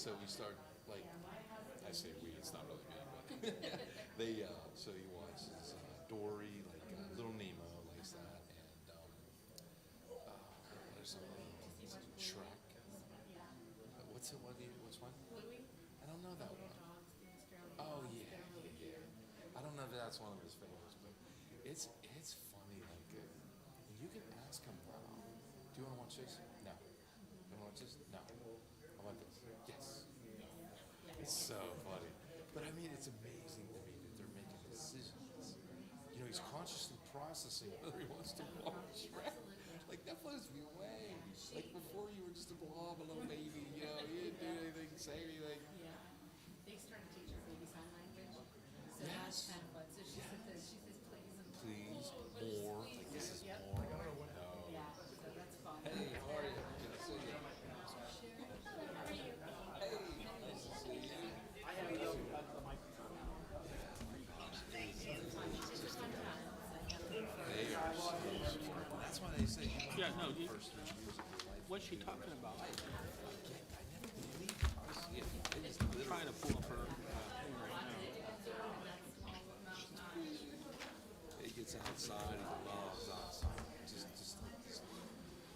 so we start, like, I say we, it's not really me, but they, so he watches Dory, like Little Nemo, likes that, and there's another one, Shrek. What's it? What's one? I don't know that one. Oh yeah. I don't know if that's one of his favorites, but it's funny. Like you can ask him, "Do you want to watch this? No. You want to watch this? No. I want this. Yes." It's so funny. But I mean, it's amazing to me that they're making decisions. You know, he's consciously processing whether he wants to watch Shrek. Like that blows me away. Like before, you were just a blob, a little baby. You know, you didn't do anything, say anything. Yeah. They started teaching baby sign language. So that's kind of fun. So she says please and Please, more. Like this is Yep. more. No. Yeah. So that's fun. Hey, how are you? Good to see you. Hey, nice to see you. They are so smart. That's why they say Yeah, no, the first 3 years of your life. what's she talking about? I never believed I see it. It is I'm literally. trying to pull up her thing right now. He gets outside. He loves outside. Just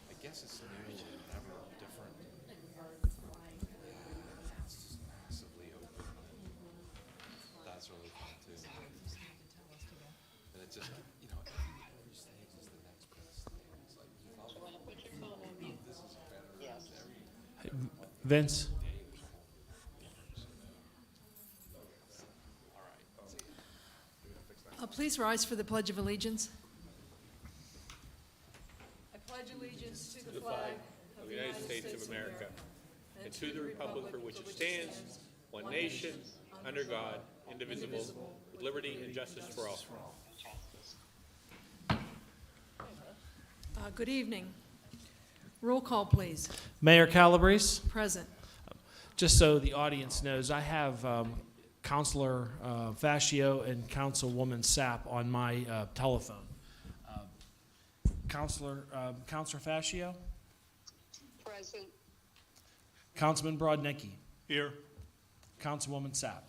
I guess it's new, never different. Yeah, it's just massively open. That's really fun too. And it just, you know, every stage is the next best thing. It's like you follow. This is better. Yes. Vince? Please rise for the Pledge of Allegiance. I pledge allegiance to the flag Of the United States of America, and to the republic for which it stands, one nation, under God, indivisible, with liberty and justice for all. Good evening. Roll call, please. Mayor Calabrese? Present. Just so the audience knows, I have Councilor Fascio and Councilwoman Sapp on my telephone. Councilor Fascio? Present. Councilman Brodnicki? Here. Councilwoman Sapp?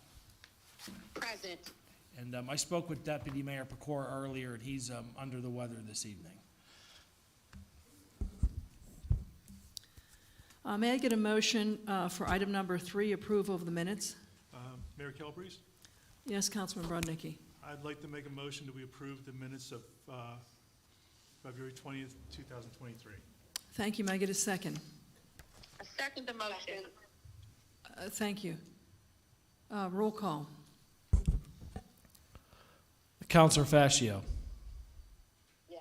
Present. And I spoke with Deputy Mayor Pecora earlier, and he's under the weather this evening. May I get a motion for item number 3, approval of the minutes? Mayor Calabrese, Yes, Councilman Brodnicki. I'd like to make a motion that we approve the minutes of February 20th, 2023. Thank you. May I get a second? I second the motion. Thank you. Roll call. Councilor Fascio? Yes.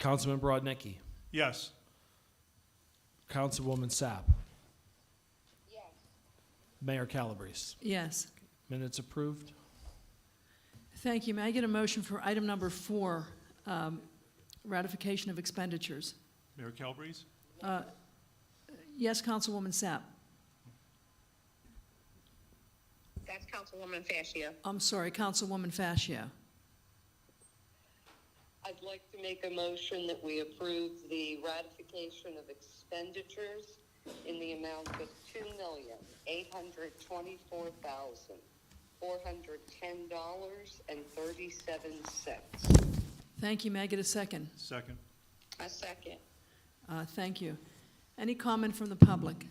Councilman Brodnicki? Yes. Councilwoman Sapp? Yes. Mayor Calabrese? Yes. Minutes approved? Thank you. May I get a motion for item number 4, ratification of expenditures? Mayor Calabrese, Yes, Councilwoman Sapp. That's Councilwoman Fascio. I'm sorry, Councilwoman Fascio. I'd like to make a motion that we approve the ratification of expenditures in the amount of $2,824,410.37. Thank you. May I get a second? second. A second. Thank you. Any comment from the public?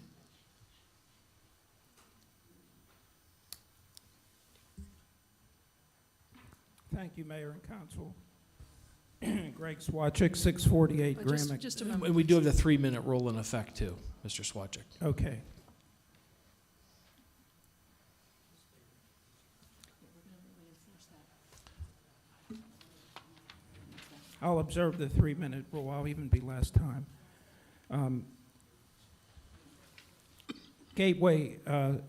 Thank you, Mayor and Council. Greg Swachik, 648 Gramick. Just a moment. And we do have the 3-minute rule in effect too, Mr. Swachik. Okay. I'll observe the 3-minute rule. I'll even be less time. Gateway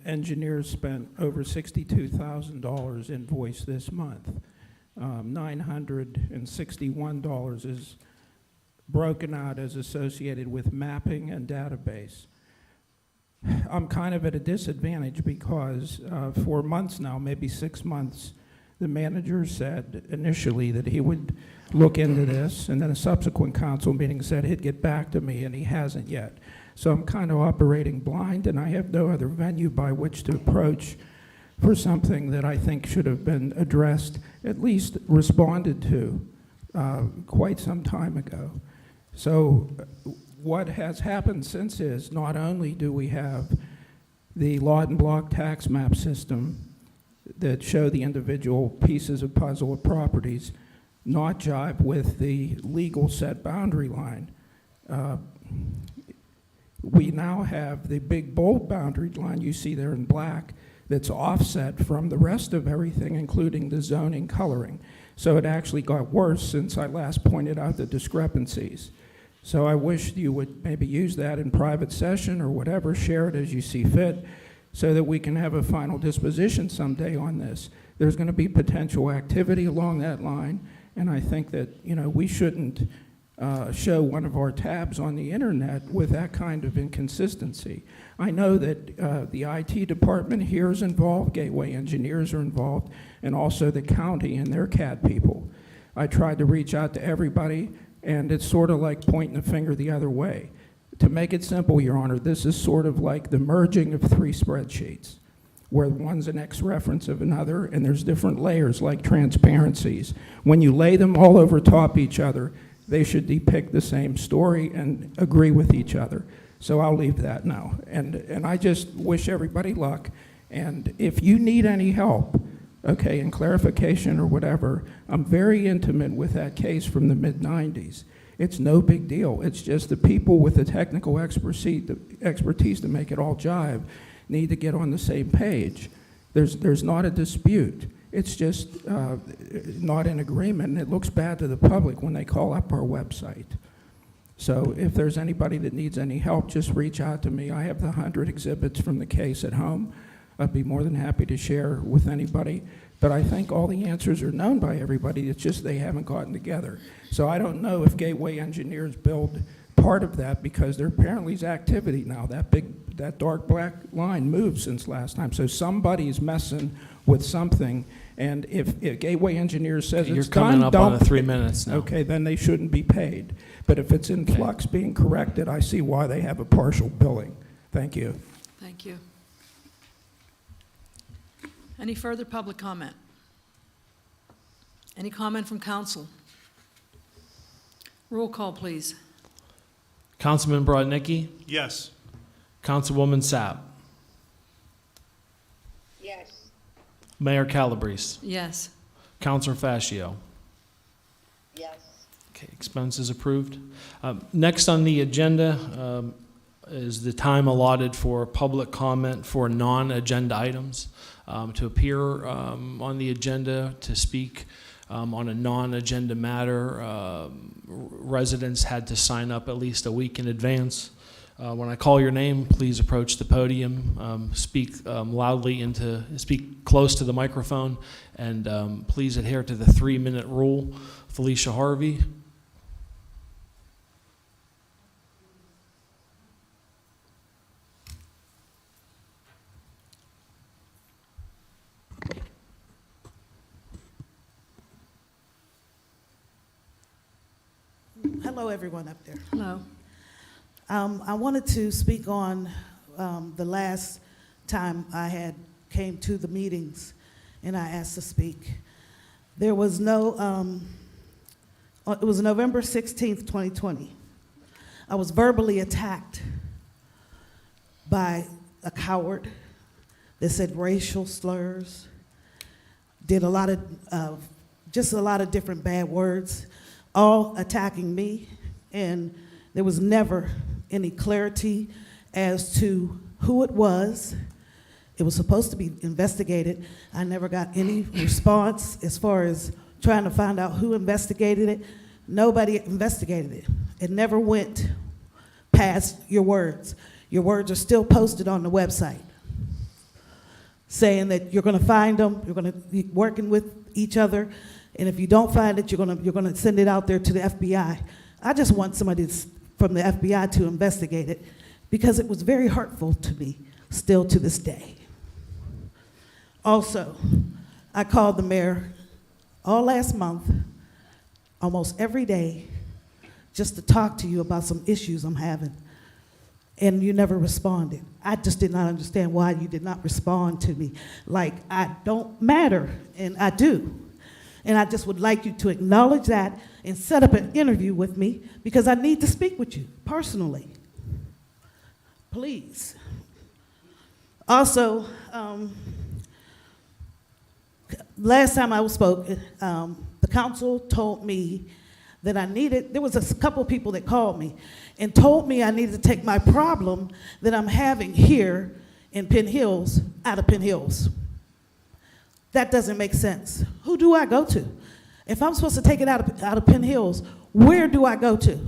engineers spent over $62,000 invoice this month. $961 is broken out as associated with mapping and database. I'm kind of at a disadvantage because for months now, maybe 6 months, the manager said initially that he would look into this, and then a subsequent council meeting said he'd get back to me, and he hasn't yet. So I'm kind of operating blind, and I have no other venue by which to approach for something that I think should have been addressed, at least responded to, quite some time ago. So what has happened since is not only do we have the lot and block tax map system that show the individual pieces of puzzle of properties not jive with the legal set boundary line. We now have the big bold boundary line you see there in black that's offset from the rest of everything, including the zoning coloring. So it actually got worse since I last pointed out the discrepancies. So I wish you would maybe use that in private session or whatever, share it as you see fit, so that we can have a final disposition someday on this. There's going to be potential activity along that line, and I think that, you know, we shouldn't show one of our tabs on the internet with that kind of inconsistency. I know that the IT department here is involved, Gateway engineers are involved, and also the county and their CAD people. I tried to reach out to everybody, and it's sort of like pointing the finger the other way. To make it simple, Your Honor, this is sort of like the merging of three spreadsheets, where one's an X reference of another, and there's different layers like transparencies. When you lay them all over top each other, they should depict the same story and agree with each other. So I'll leave that now. And I just wish everybody luck. And if you need any help, okay, in clarification or whatever, I'm very intimate with that case from the mid-90s. It's no big deal. It's just the people with the technical expertise to make it all jive need to get on the same page. There's not a dispute. It's just not in agreement, and it looks bad to the public when they call up our website. So if there's anybody that needs any help, just reach out to me. I have the 100 exhibits from the case at home. I'd be more than happy to share with anybody. But I think all the answers are known by everybody. It's just they haven't gotten together. So I don't know if Gateway engineers build part of that, because there apparently is activity now. That dark black line moved since last time. So somebody's messing with something. And if Gateway engineers says You're it's coming done, up don't on 3 minutes now. Okay, then they shouldn't be paid. But if it's in flux being corrected, I see why they have a partial billing. Thank you. Thank you. Any further public comment? Any comment from council? Roll call, please. Councilman Brodnicki, Yes. Councilwoman Sapp, Yes. Mayor Calabrese, Yes. Councilor Fascio. Yes. Okay, expenses approved. Next on the agenda is the time allotted for public comment for non-agenda items. To appear on the agenda to speak on a non-agenda matter, residents had to sign up at least a week in advance. When I call your name, please approach the podium, speak speak close to the microphone, and please adhere to the 3-minute rule. Felicia Harvey. Hello, everyone up there. Hello. I wanted to speak on the last time I came to the meetings and I asked to speak. There was no, it was November 16th, 2020. I was verbally attacked by a coward that said racial slurs, did a lot of, just a lot of different bad words, all attacking me, and there was never any clarity as to who it was. It was supposed to be investigated. I never got any response as far as trying to find out who investigated it. Nobody investigated it. It never went past your words. Your words are still posted on the website, saying that you're going to find them, you're going to be working with each other, and if you don't find it, you're going to send it out there to the FBI. I just want somebody from the FBI to investigate it, because it was very hurtful to me, still to this day. Also, I called the mayor all last month, almost every day, just to talk to you about some issues I'm having. and you never responded. I just did not understand why you did not respond to me. Like, I don't matter, and I do. And I just would like you to acknowledge that and set up an interview with me, because I need to speak with you personally. Please. Also, last time I spoke, the council told me that there was a couple people that called me and told me I needed to take my problem that I'm having here in Penn Hills out of Penn Hills. That doesn't make sense. Who do I go to? If I'm supposed to take it out of Penn Hills, where do I go to?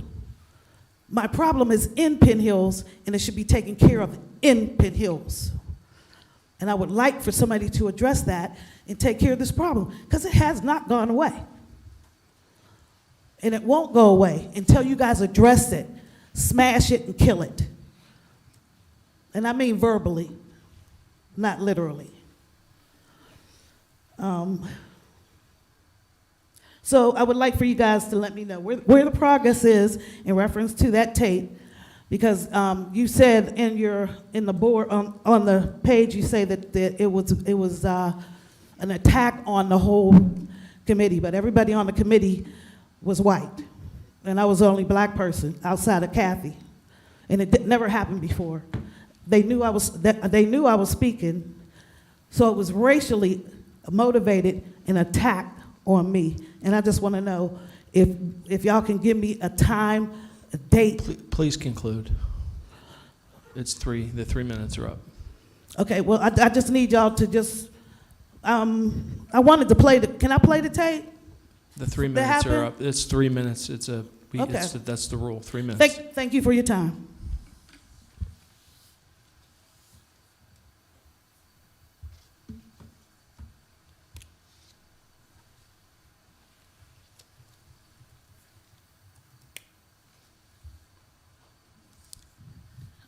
My problem is in Penn Hills, and it should be taken care of in Penn Hills. And I would like for somebody to address that and take care of this problem, because it has not gone away. And it won't go away until you guys address it, smash it, and kill it. And I mean verbally, not literally. So I would like for you guys to let me know where the progress is in reference to that tape, because you said in the board on the page, you say that it was an attack on the whole committee, but everybody on the committee was white, and I was the only black person outside of Kathy, and it never happened before. They knew I was speaking, so it was racially motivated an attack on me, and I just want to know if y'all can give me a time, a date. Please conclude. The 3 minutes are up. Okay, well, I just need y'all to just, I wanted to play can I play the tape? The 3 minutes happened? are up. It's 3 minutes. Okay. That's the rule, 3 minutes. Thank you for your time.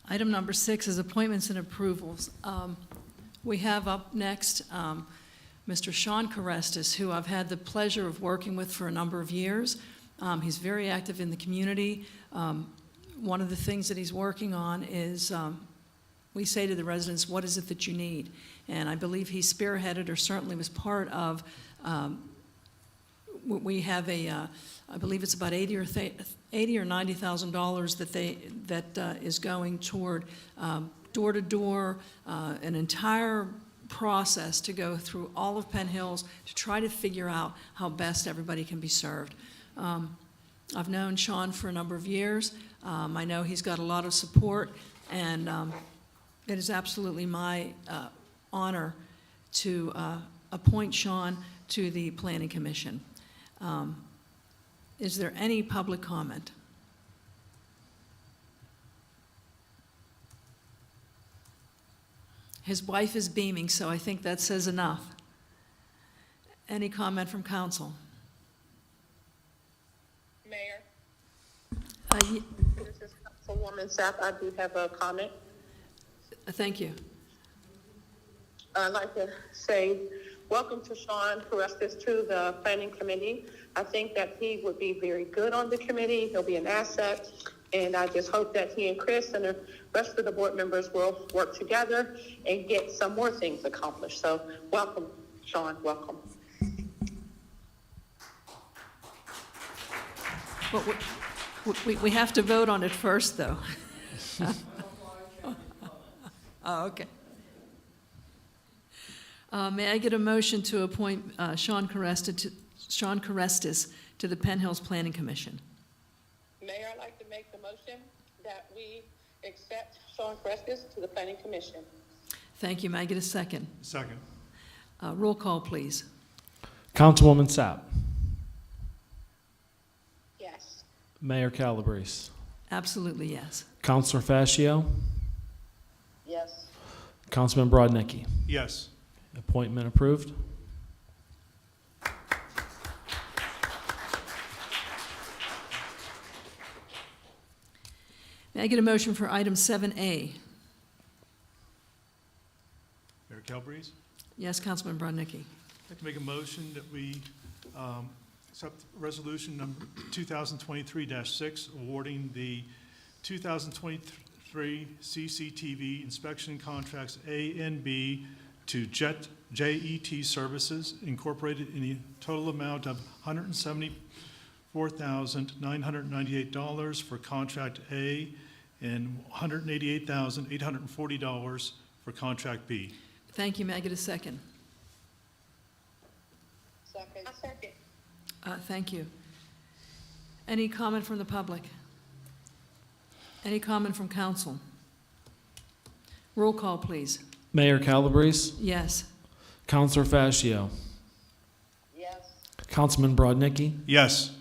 Item number 6 is appointments and approvals. We have up next Mr. Sean Carestis, who I've had the pleasure of working with for a number of years. He's very active in the community. One of the things that he's working on is we say to the residents, what is it that you need? And I believe he spearheaded, or certainly was part of, we have I believe it's about $80,000 or $90,000 that is going toward door-to-door, an entire process to go through all of Penn Hills to try to figure out how best everybody can be served. I've known Sean for a number of years. I know he's got a lot of support, and it is absolutely my honor to appoint Sean to the Planning Commission. Is there any public comment? His wife is beaming, so I think that says enough. Any comment from council? Mayor, Ye- this is Councilwoman Sapp. I do have a comment. Thank you. I'd like to say welcome to Sean Carestis to the Planning Committee. I think that he would be very good on the committee. He'll be an asset, and I just hope that he and Chris and the rest of the board members will work together and get some more things accomplished. So welcome, Sean, welcome. But we have to vote on it first, though. Oh, okay. May I get a motion to appoint Sean Carestis to the Penn Hills Planning Commission? Mayor, I'd like to make the motion that we accept Sean Carestis to the Planning Commission. Thank you. May I get a second? Second. Roll call, please. Councilwoman Sapp. Yes. Mayor Calabrese. Absolutely, yes. Councilor Fascio. Yes. Councilman Brodnicki. Yes. Appointment approved. May I get a motion for item 7A? Mayor Calabrese? Yes, Councilman Brodnicki. I'd like to make a motion that we accept resolution number 2023-6, awarding the 2023 3 CCTV inspection contracts A and B to JET Services Incorporated in the total amount of $174,998 for contract A and $188,840 for contract B. Thank you. May I get a second? Second. Thank you. Any comment from the public? Any comment from council? Roll call, please. Mayor Calabrese, Yes. Councilor Fascio, Yes. Councilman Brodnicki, Yes.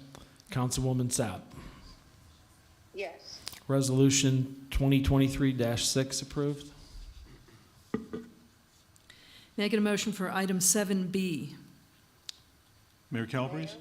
Councilwoman Sapp. Yes. Resolution 2023-6 approved. May I get a motion for item 7B? Mayor Calabrese?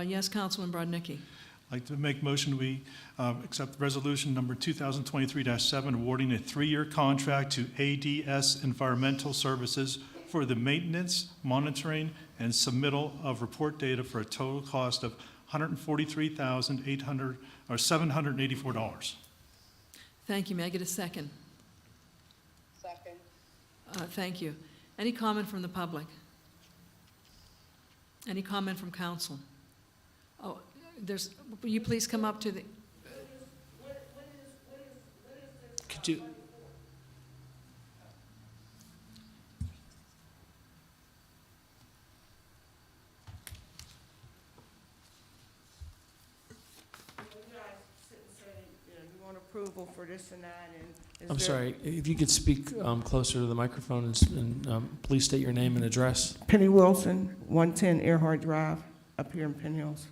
Yes, Councilman Brodnicki. I'd like to make motion we accept resolution number 2023-7 awarding a 3-year contract to ADS Environmental Services for the maintenance, monitoring, and submittal of report data for a total cost of $784. Thank you. May I get a second? Second. Thank you. Any comment from the public? Any comment from council? Oh, will you please come up to the, Could you? You want approval for this and that, and I'm sorry, if you could speak closer to the microphone and please state your name and address. Penny Wilson, 110 Earhart Drive, up here in Penn Hills.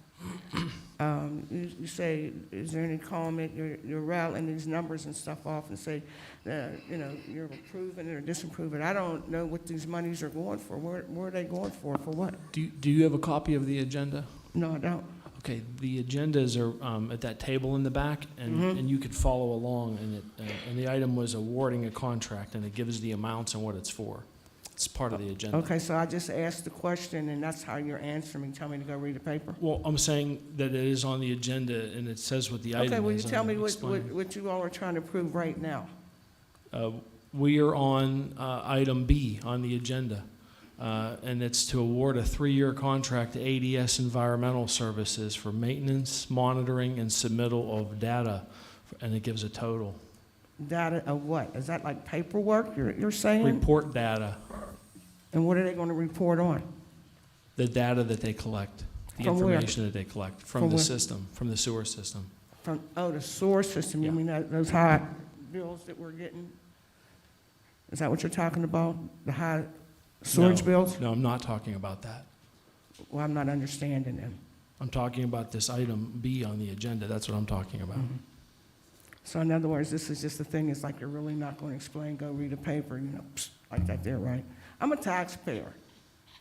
You say, is there any comment, you're rattling these numbers and stuff off and say, you're approving it or disapproving. I don't know what these monies are going for. Where are they going for what? Do you have a copy of the agenda? No, I don't. Okay, the agendas are at that table in the back, and you could follow along. And the item was awarding a contract, and it gives the amounts and what it's for. It's part of the agenda. Okay, so I just asked the question, and that's how you're answering me. Tell me to go read the paper. Well, I'm saying that it is on the agenda, and it says what the item is. Okay, will you and tell me I'll explain. what you all are trying to prove right now? We are on item B on the agenda, and it's to award a 3-year contract to ADS Environmental Services for maintenance, monitoring, and submittal of data, and it gives a total. Data of what? Is that like paperwork you're saying? Report data, And what are they going to report on? the data that they collect, the From where? information that they collect from From the where? system, from the sewer system. From, the sewer system, you Yeah. mean those high bills that we're getting? Is that what you're talking about? The high sewage No, bills? No, I'm not talking about that. Well, I'm not understanding them. I'm talking about this item B on the agenda. That's what I'm talking about. Mm-hmm. So in other words, this is just the thing, it's like you're really not going to explain, go read a paper, like that there, right? I'm a taxpayer,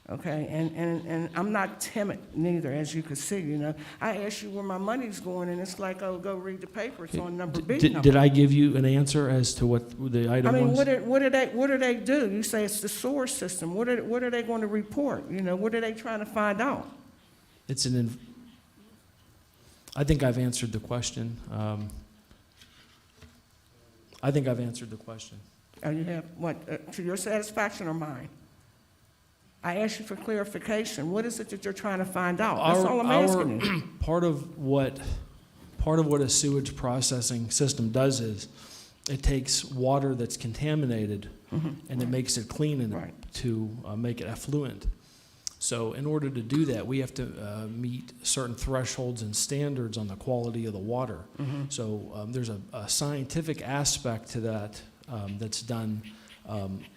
okay? And I'm not timid neither, as you can see, I ask you where my money's going, and it's like, oh, go read the paper, it's on number B. Did I give you an answer as to what the I item mean, was? what do they do? You say it's the sewer system. What are they going to report? What are they trying to find out? It's I think I've answered the question. I think I've answered the question. You have, what, to your satisfaction or mine? I asked you for clarification. What is it that you're trying to find out? That's all I'm asking you. Part of what a sewage processing system does is it takes water that's contaminated and it makes it clean and Right. to make it effluent. So in order to do that, we have to meet certain thresholds and standards on the quality of the water. So there's a scientific aspect to that that's done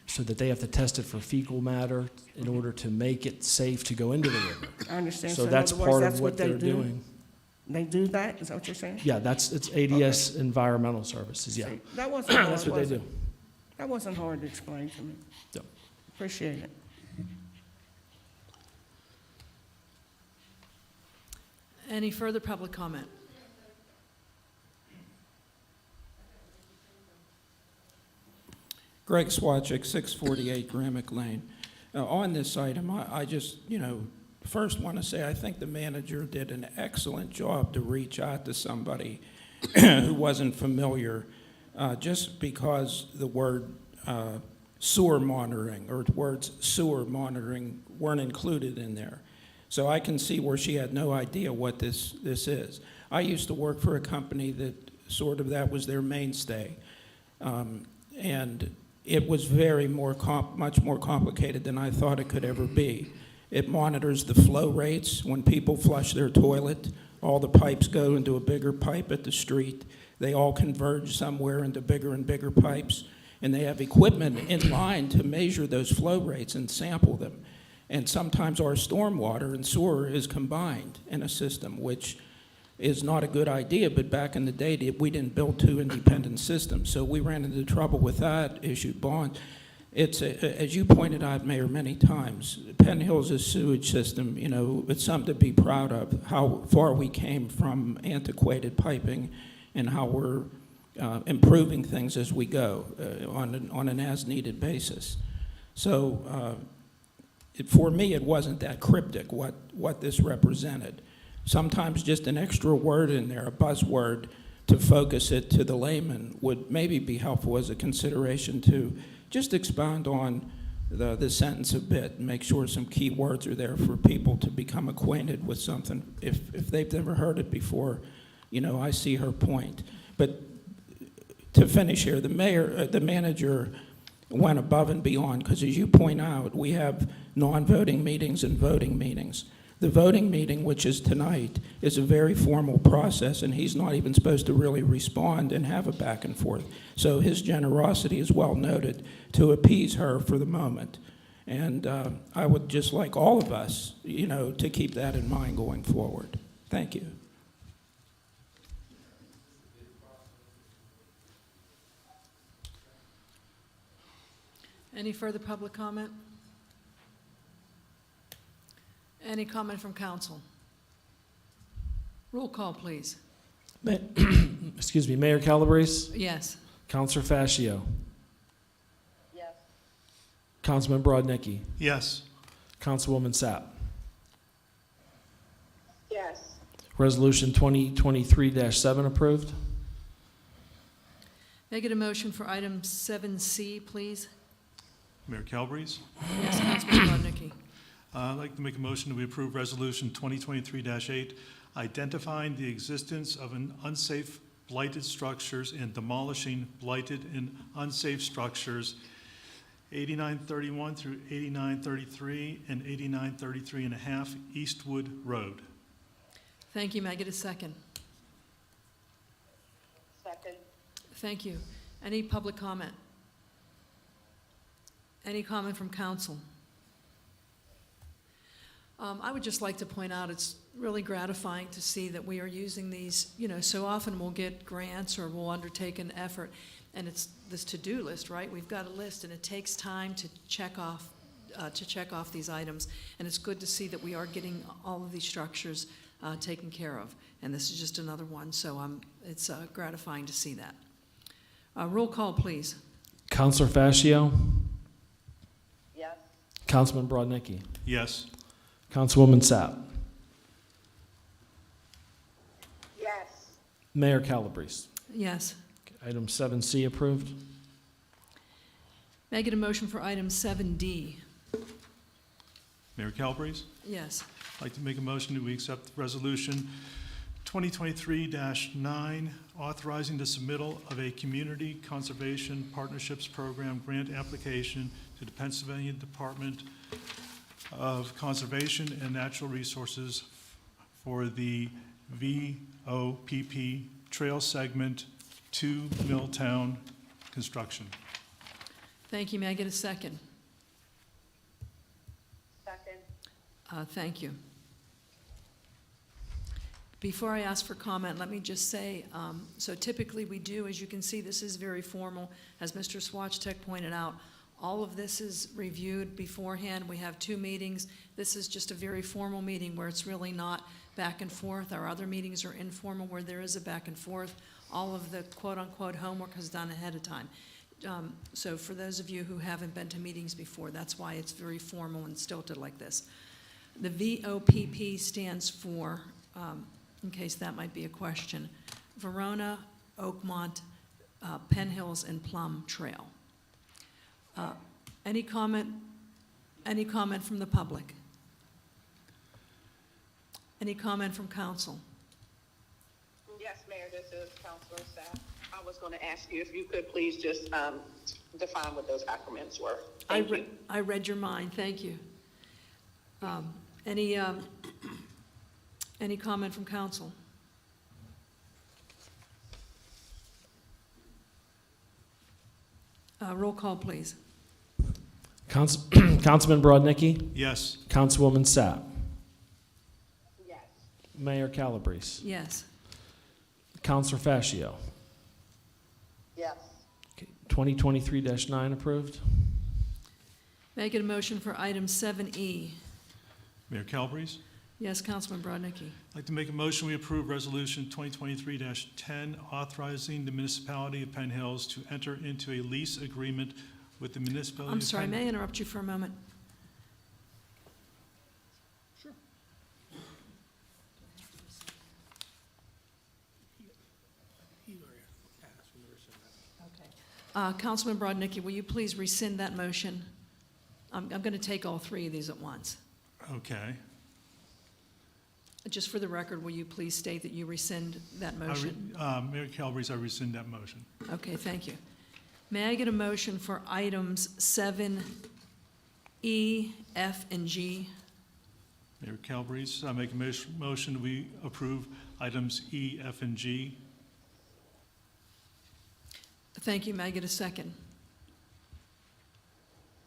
so that they have to test it for fecal matter in order to make it safe to go into the river. I understand. So in that's other words, part that's of what they they're do? doing. They do that? Is that what you're saying? Yeah, it's ADS Environmental Services, yeah. See, that wasn't hard, That's what they was do. it? That wasn't hard to explain to me. Yeah. Appreciate it. Any further public comment? Greg Swatchik, 648 Gramick Lane. On this item, I just, first want to say I think the manager did an excellent job to reach out to somebody who wasn't familiar just because the word sewer monitoring or the words sewer monitoring weren't included in there. So I can see where she had no idea what this is. I used to work for a company that that was their mainstay. And it was much more complicated than I thought it could ever be. It monitors the flow rates when people flush their toilet. All the pipes go into a bigger pipe at the street. They all converge somewhere into bigger and bigger pipes. And they have equipment in line to measure those flow rates and sample them. And sometimes our stormwater and sewer is combined in a system, which is not a good idea, but back in the day, we didn't build two independent systems. So we ran into trouble with that, issued bonds. It's, as you pointed out, Mayor, many times, Penn Hills' sewage system, you know, it's something to be proud of, how far we came from antiquated piping and how we're improving things as we go on an as-needed basis. So for me, it wasn't that cryptic what this represented. Sometimes just an extra word in there, a buzzword, to focus it to the layman would maybe be helpful as a consideration to just expound on the sentence a bit and make sure some key words are there for people to become acquainted with something. If they've never heard it before, you know, I see her point. But to finish here, the manager went above and beyond, because as you point out, we have non-voting meetings and voting meetings. The voting meeting, which is tonight, is a very formal process, and he's not even supposed to really respond and have a back and forth. So his generosity is well noted to appease her for the moment. And I would just like all of us, you know, to keep that in mind going forward. Thank you. Any further public comment? Any comment from council? Roll call, please. Excuse me, Mayor Calabrese, Yes. Councilor Fascio, Yes. Councilman Brodnicki, Yes. Councilwoman Sapp. Yes. Resolution 2023-7 approved. May I get a motion for item 7C, please? Mayor Calabrese? Yes, Councilman Brodnicki. I'd like to make a motion that we approve Resolution 2023-8, identifying the existence of an unsafe blighted structures and demolishing blighted and unsafe structures, 8931 through 8933 and 8933 and a half Eastwood Road. Thank you. May I get a second? Second. Thank you. Any public comment? Any comment from council? I would just like to point out it's really gratifying to see that we are using these, you know, so often we'll get grants or we'll undertake an effort and it's this to-do list, right? We've got a list and it takes time to check off these items, and it's good to see that we are getting all of these structures taken care of, and this is just another one, so it's gratifying to see that. Roll call, please. Councilor Fascio, Yes. Councilman Brodnicki, Yes. Councilwoman Sapp, Yes. Mayor Calabrese. Yes. Item 7C approved. May I get a motion for item 7D? Mayor Calabrese? Yes. I'd like to make a motion that we accept Resolution 2023-9, authorizing the submittal of a Community Conservation Partnerships Program grant application to the Pennsylvania Department of Conservation and Natural Resources for the VOPP Trail Segment to Milltown construction. Thank you. May I get a second? Second. Thank you. Before I ask for comment, let me just say, so typically we do, as you can see, this is very formal. As Mr. Swachtek pointed out, all of this is reviewed beforehand. We have 2 meetings. This is just a very formal meeting where it's really not back and forth. Our other meetings are informal where there is a back and forth. All of the quote-unquote homework is done ahead of time. So for those of you who haven't been to meetings before, that's why it's very formal and stilted like this. The VOPP stands for, in case that might be a question, Verona, Oakmont, Penn Hills and Plum Trail. Any comment from the public? Any comment from council? Yes, Mayor, this is Councilor Sapp. I was going to ask you if you could please just define what those acronyms were. Thank you. I read your mind, thank you. Any comment from council? Roll call, please. Councilman Brodnicki? Yes. Councilwoman Sapp? Yes. Mayor Calabrese? Yes. Councilor Fascio? Yes. Okay, 2023-9 approved. May I get a motion for item 7E? Mayor Calabrese? Yes, Councilman Brodnicki. I'd like to make a motion, we approve Resolution 2023-10, authorizing the municipality of Penn Hills to enter into a lease agreement with the municipality I'm of sorry, Penn. may I interrupt you for a moment? Sure. Councilman Brodnicki, will you please rescind that motion? I'm going to take all three of these at once. Okay. Just for the record, will you please state that you rescind that motion? Mayor Calabrese, I rescind that motion. Okay, thank you. May I get a motion for items 7E, F, and G? Mayor Calabrese, I make a motion, we approve items E, F, and G. Thank you. May I get a second?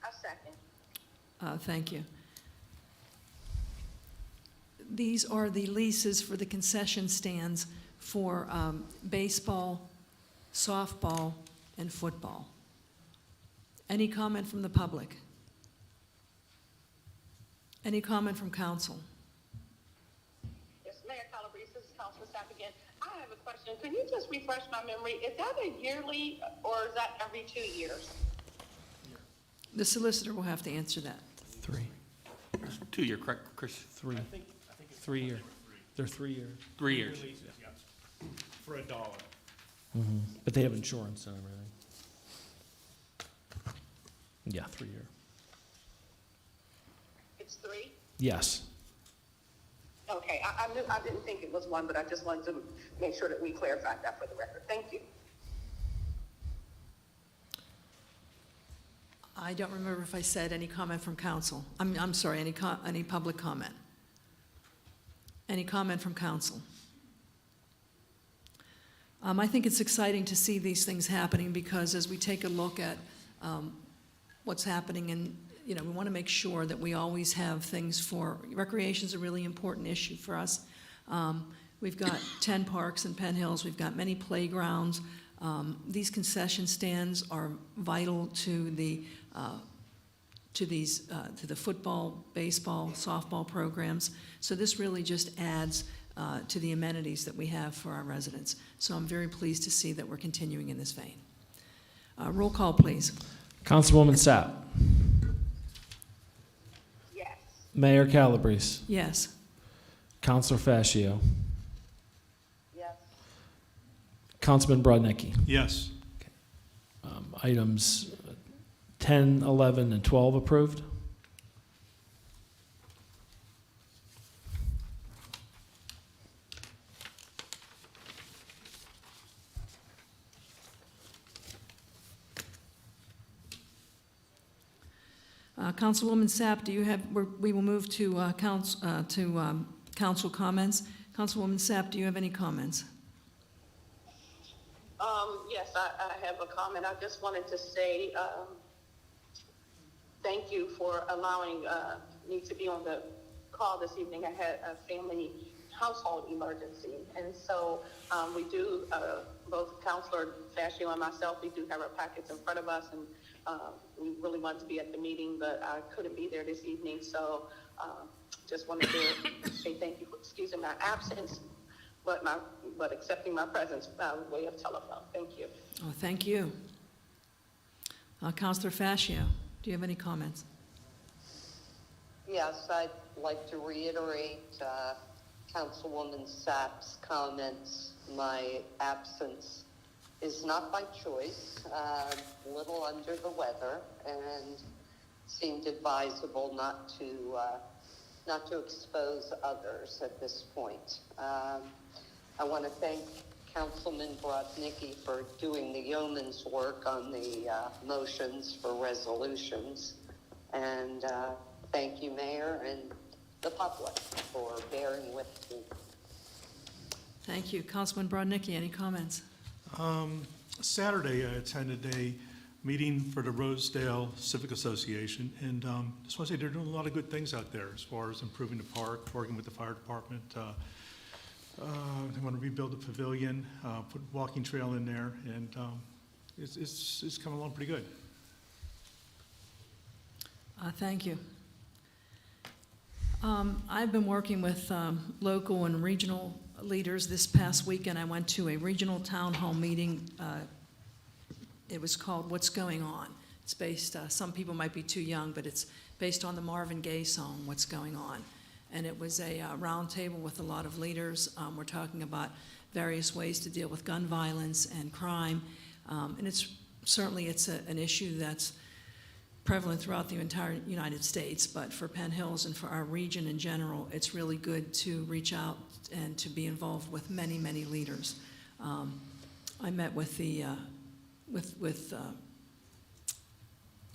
A second. Thank you. These are the leases for the concession stands for baseball, softball, and football. Any comment from the public? Any comment from council? Yes, Mayor Calabrese, this is Councilor Sapp again. I have a question. Can you just refresh my memory? Is that a yearly or is that every 2 years? The solicitor will have to answer that. 3. 2 year, correct, Chris? 3. 3 year. They're 3 year. 3 years. For $1. Mm-hmm. But they have insurance and everything. Yeah, 3 year. It's 3? Yes. Okay, I didn't think it was 1, but I just wanted to make sure that we clarified that for the record. Thank you. I don't remember if I said any comment from council. I'm sorry, any public comment? Any comment from council? I think it's exciting to see these things happening because as we take a look at what's happening and we want to make sure that we always have things for, recreation is a really important issue for us. We've got 10 parks in Penn Hills. We've got many playgrounds. These concession stands are vital to the football, baseball, softball programs. So this really just adds to the amenities that we have for our residents. So I'm very pleased to see that we're continuing in this vein. Roll call, please. Councilwoman Sapp. Yes. Mayor Calabrese. Yes. Councilor Fascio. Yes. Councilman Brodnicki. Yes. Items 10, 11, and 12 approved. Councilwoman Sapp, do you have? We will move to council comments. Councilwoman Sapp, do you have any comments? Yes, I have a comment. I just wanted to say thank you for allowing me to be on the call this evening. I had a family household emergency, and so we do, both Councilor Fascio and myself, we do have our packets in front of us, and we really wanted to be at the meeting, but I couldn't be there this evening, so just wanted to say thank you for excusing my absence, but accepting my presence by way of telephone. Thank you. Oh, thank you. Councilor Fascio, do you have any comments? Yes, I'd like to reiterate Councilwoman Sapp's comments. My absence is not by choice, a little under the weather, and seemed advisable not to expose others at this point. I want to thank Councilman Brodnicki for doing the yeoman's work on the motions for resolutions. And thank you, Mayor, and the public for bearing with me. Thank you. Councilman Brodnicki, any comments? Saturday, I attended a meeting for the Rosedale Civic Association, and just want to say they're doing a lot of good things out there as far as improving the park, working with the fire department. They want to rebuild the pavilion, put a walking trail in there, and it's coming along pretty good. Thank you. I've been working with local and regional leaders. This past weekend, I went to a regional town hall meeting. It was called What's Going On. It's based, some people might be too young, but it's based on the Marvin Gaye song, What's Going On. And it was a round table with a lot of leaders. We're talking about various ways to deal with gun violence and crime. And it's an issue that's prevalent throughout the entire United States, but for Penn Hills and for our region in general, it's really good to reach out and to be involved with many, many leaders. I met with the,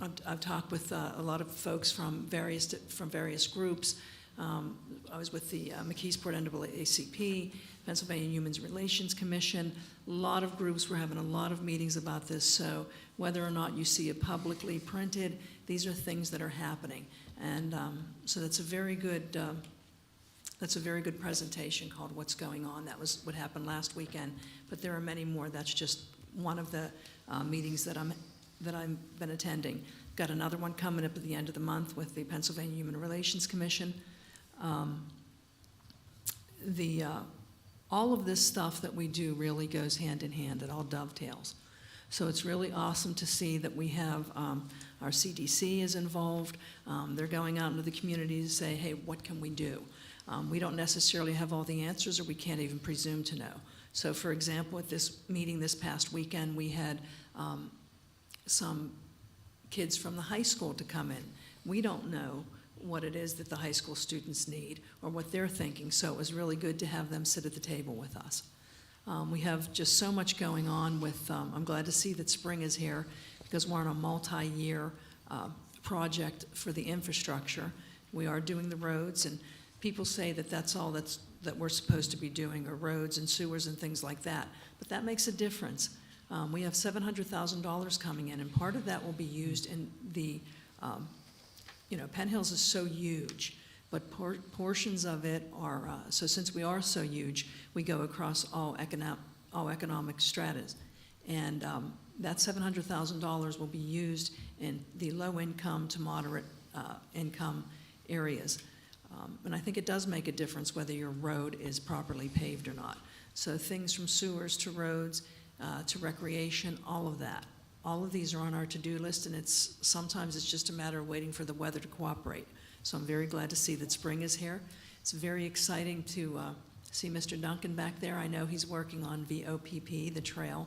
I've talked with a lot of folks from various groups. I was with the McKeesport NAACP, Pennsylvania Human Relations Commission. A lot of groups were having a lot of meetings about this, so whether or not you see it publicly printed, these are things that are happening. And so that's a very good presentation called What's Going On. That was what happened last weekend, but there are many more. That's just one of the meetings that I've been attending. Got another one coming up at the end of the month with the Pennsylvania Human Relations Commission. All of this stuff that we do really goes hand in hand. It all dovetails. So it's really awesome to see that we have our CDC is involved. They're going out into the community to say, hey, what can we do? We don't necessarily have all the answers, or we can't even presume to know. So for example, at this meeting this past weekend, we had some kids from the high school to come in. We don't know what it is that the high school students need or what they're thinking, so it was really good to have them sit at the table with us. We have just so much going on with, I'm glad to see that spring is here because we're on a multi-year project for the infrastructure. We are doing the roads, and people say that that's all that we're supposed to be doing, are roads and sewers and things like that, but that makes a difference. We have $700,000 coming in, and part of that will be used in the, Penn Hills is so huge, but portions of it are, so since we are so huge, we go across all economic stratas. And that $700,000 will be used in the low income to moderate income areas. And I think it does make a difference whether your road is properly paved or not. So things from sewers to roads to recreation, all of that. All of these are on our to-do list, and sometimes it's just a matter of waiting for the weather to cooperate. So I'm very glad to see that spring is here. It's very exciting to see Mr. Duncan back there. I know he's working on VOPP, the trail.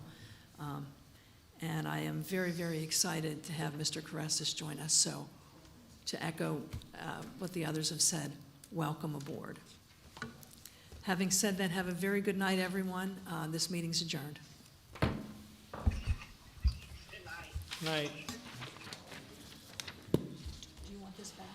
And I am very, very excited to have Mr. Caressis join us. So to echo what the others have said, welcome aboard. Having said that, have a very good night, everyone. This meeting's adjourned. Night. Do you want this back?